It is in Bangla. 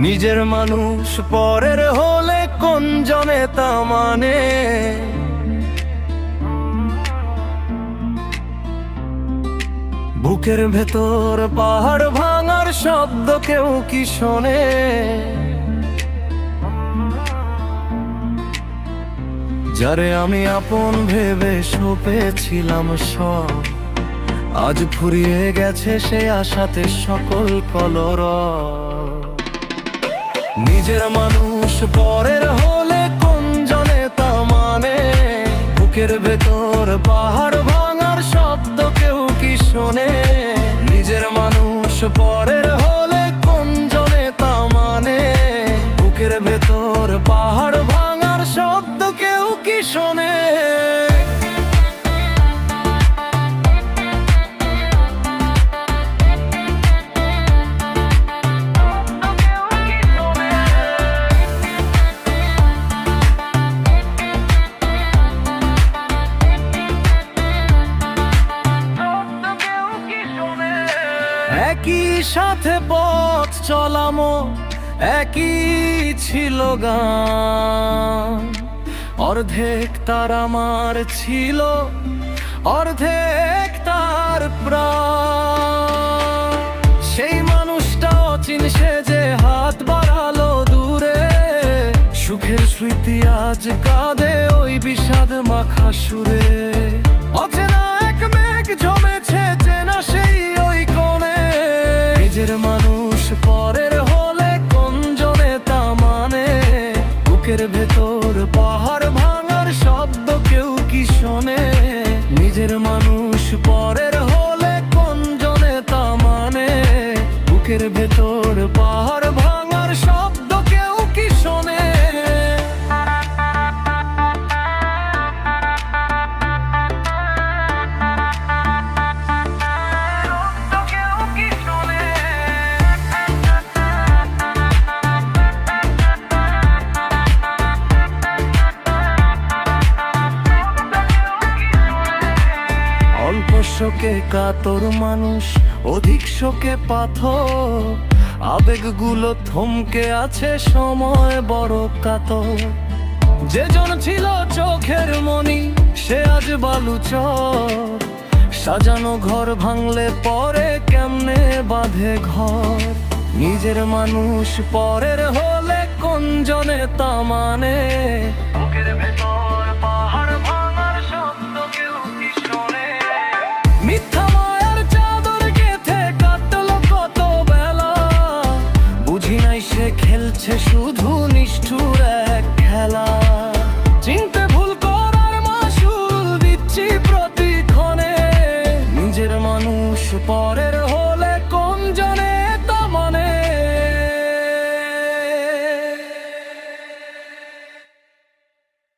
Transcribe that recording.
নিজের মানুষ পরের হলে কোন জনে তা মানে। বুকের ভেতর পাহাড় ভাঙার শব্দ কেউ কি শোনে? যারে আমি আপন ভেবে সপেছিলাম সব, আজ ফুরিয়ে গেছে সে আশাতে সকল কলরব। নিজের মানুষ পরের হলে কোন জনে তা মানে। বুকের ভেতর পাহাড় ভাঙার শব্দ কেউ কি শোনে? নিজের মানুষ পরের হলে কোন জনে তা মানে। বুকের ভেতর পাহাড় ভাঙার শব্দ কেউ কি শোনে? একই সাথে পথ চলামো, একই ছিল গান। অর্ধেক তার আমার ছিল, অর্ধেক তার প্রাণ। সেই মানুষটা অচিন সে যে হাত বাড়ালো দূরে। সুখের স্মৃতি আজ কাঁদে ওই বিষাদ মাখা সুরে। অচেনা এক মেঘ জমেছে চেনা সেই ওই কোণে। নিজের মানুষ পরের হলে কোন জনে তা মানে। বুকের ভেতর পাহাড় ভাঙার শব্দ কেউ কি শোনে? নিজের মানুষ পরের হলে কোন জনে তা মানে। বুকের ভেতর পাহাড় ভাঙার শব্দ কেউ কি শোনে? শোকে কাতর মানুষ, অধিক শোকে পাথর। আবেগগুলো থমকে আছে, সময় বড় কাতর। যেজন ছিল চোখের মনি সে আজ বালুচর। সাজানো ঘর ভাঙলে পরে কেমনে বাঁধে ঘর। নিজের মানুষ পরের হলে কোন জনে তা মানে।